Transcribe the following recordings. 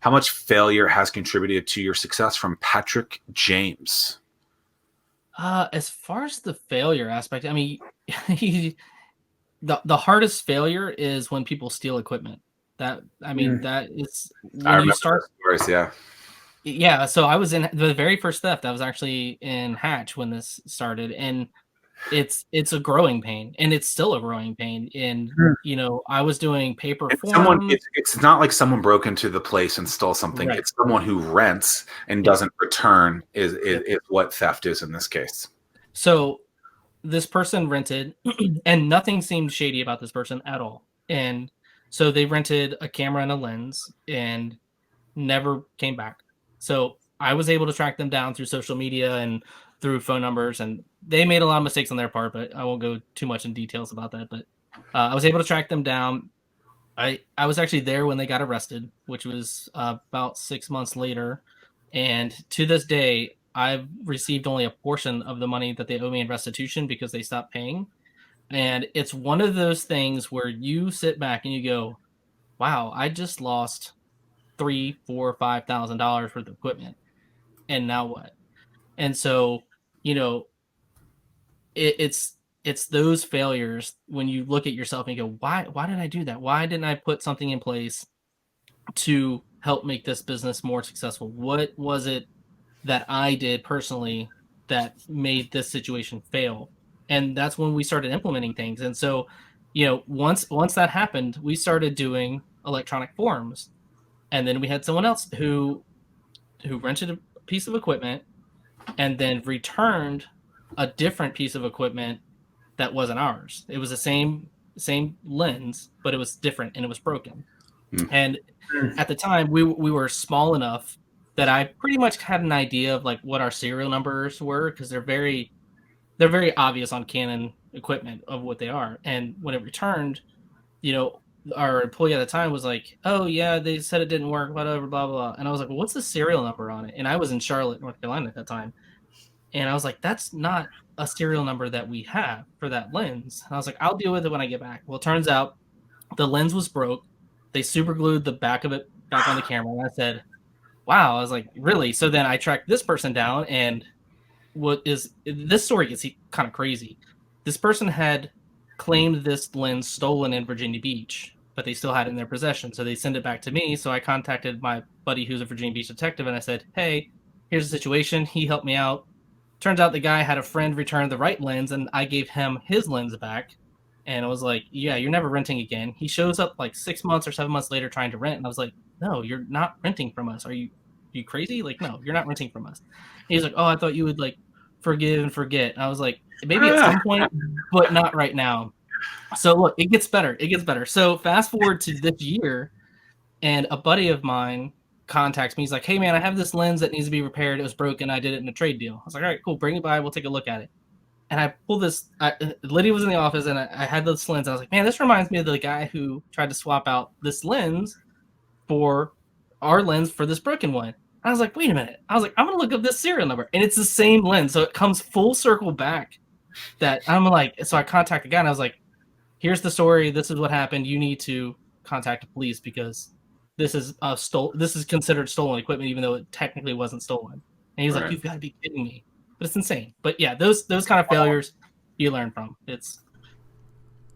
How much failure has contributed to your success? From Patrick James. As far as the failure aspect, I mean, the hardest failure is when people steal equipment. That is I when you remember start. those stories. Yeah. Yeah, so I was in the very first theft. I was actually in Hatch when this started, and it's a growing pain, and it's still a growing pain. And I was doing paper And someone, forms. it's not like someone broke into the place and stole something. Right. It's someone who rents and Yep. doesn't return Yep. is what theft is in this case. So this person rented, and nothing seemed shady about this person at all. And so they rented a camera and a lens and never came back. So I was able to track them down through social media and through phone numbers, and they made a lot of mistakes on their part, but I won't go too much in details about that. But I was able to track them down. I was actually there when they got arrested, which was about 6 months later, and to this day, I've received only a portion of the money that they owe me in restitution because they stopped paying. And it's one of those things where you sit back and you go, "Wow, I just lost 3, 4, $5,000 worth of equipment, and now what?" And so, you know, it's those failures when you look at yourself and you go, "Why did I do that? Why didn't I put something in place to help make this business more successful? What was it that I did personally that made this situation fail?" And that's when we started implementing things. And so, once that happened, we started doing electronic forms. And then we had someone else who rented a piece of equipment and then returned a different piece of equipment that wasn't ours. It was the same lens, but it was different and it was broken. Mm. And at the time, we were small enough that I pretty much had an idea of like what our serial numbers were, because they're very obvious on Canon equipment of what they are. And when it returned, you know, our employee at the time was like, "Oh yeah, they said it didn't work, whatever, blah blah." And I was like, "Well, what's the serial number on it?" And I was in Charlotte, North Carolina at that time, and I was like, "That's not a serial number that we have for that lens." And I was like, "I'll deal with it when I get back." Well, it turns out the lens was broke. They super glued the back of it back on the camera, and I said, "Wow." I was like, "Really?" So then I tracked this person down, and what is this story gets kind of crazy. This person had claimed this lens stolen in Virginia Beach, but they still had it in their possession. So they sent it back to me. So I contacted my buddy who's a Virginia Beach detective, and I said, "Hey, here's the situation." He helped me out. Turns out the guy had a friend return the right lens, and I gave him his lens back. And I was like, "Yeah, you're never renting again." He shows up like 6 months or 7 months later trying to rent, and I was like, "No, you're not renting from us. Are you crazy? Like, no, you're not renting from us." And he's like, "Oh, I thought you would like forgive and forget." And I was like, "Maybe at Ah, some point, but not right now." So look, it gets better. It gets better. So fast forward to this year, and a buddy of mine contacts me. He's like, "Hey man, I have this lens that needs to be repaired. It was broken. I did it in a trade deal." I was like, "All right, cool. Bring it by. We'll take a look at it." And I pulled this. Lydia was in the office, and I had this lens. I was like, "Man, this reminds me of the guy who tried to swap out this lens for our lens for this broken one." I was like, "Wait a minute." I was like, "I'm gonna look up this serial number," and it's the same lens, so it comes full circle back. That I'm like, so I contact the guy, and I was like, "Here's the story. This is what happened. You need to contact the police because this is considered stolen equipment, even though it technically wasn't stolen." And he's like, right. "You've got to be kidding me!" But it's insane. But yeah, those kind of failures you learn from. It's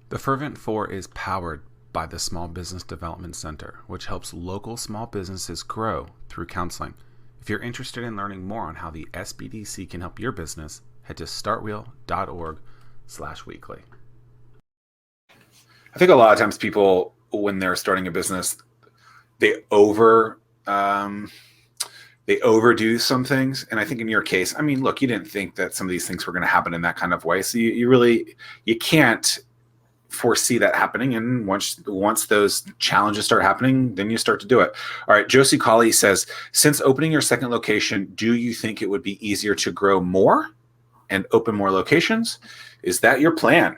The Fervent 4 is powered by the Small Business Development Center, which helps local small businesses grow through counseling. If you're interested in learning more on how the SBDC can help your business, head to startwheel.org/weekly. I think a lot of times people, when they're starting a business, they over they overdo some things. And I think in your case, I mean, look, you didn't think that some of these things were going to happen in that kind of way. So you really, you can't foresee that happening. And once those challenges start happening, then you start to do it. All right. Josie Colley says, since opening your second location, do you think it would be easier to grow more and open more locations? Is that your plan?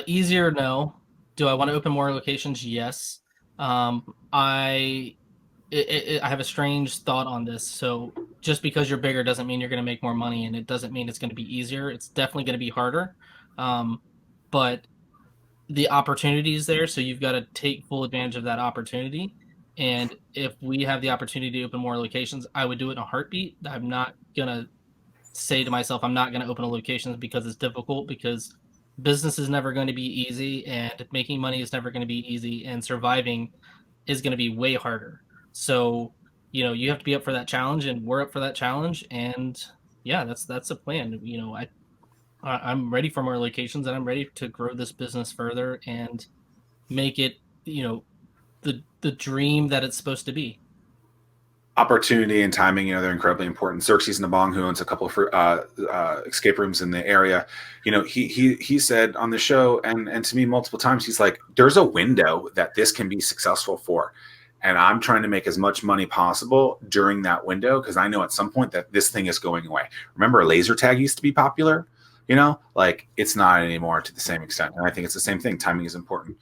easier. No. Do I want to open more locations? Yes. I have a strange thought on this. So just because you're bigger doesn't mean you're going to make more money, and it doesn't mean it's going to be easier. It's definitely going to be harder. But the opportunity is there, so you've got to take full advantage of that opportunity. And if we have the opportunity to open more locations, I would do it in a heartbeat. I'm not going to say to myself, I'm not going to open a location because it's difficult, because business is never going to be easy, and making money is never going to be easy, and surviving is going to be way harder. So, you have to be up for that challenge, and we're up for that challenge. And yeah, that's a plan. I'm ready for more locations, and I'm ready to grow this business further and make it, the dream that it's supposed to be. Opportunity and timing, they're incredibly important. Xerxes Nabong, who owns a couple of escape rooms in the area, he said on the show, and to me multiple times, he's like, there's a window that this can be successful for, and I'm trying to make as much money possible during that window, because I know at some point that this thing is going away. Remember, laser tag used to be popular, like it's not anymore to the same extent, and I think it's the same thing. Timing is important.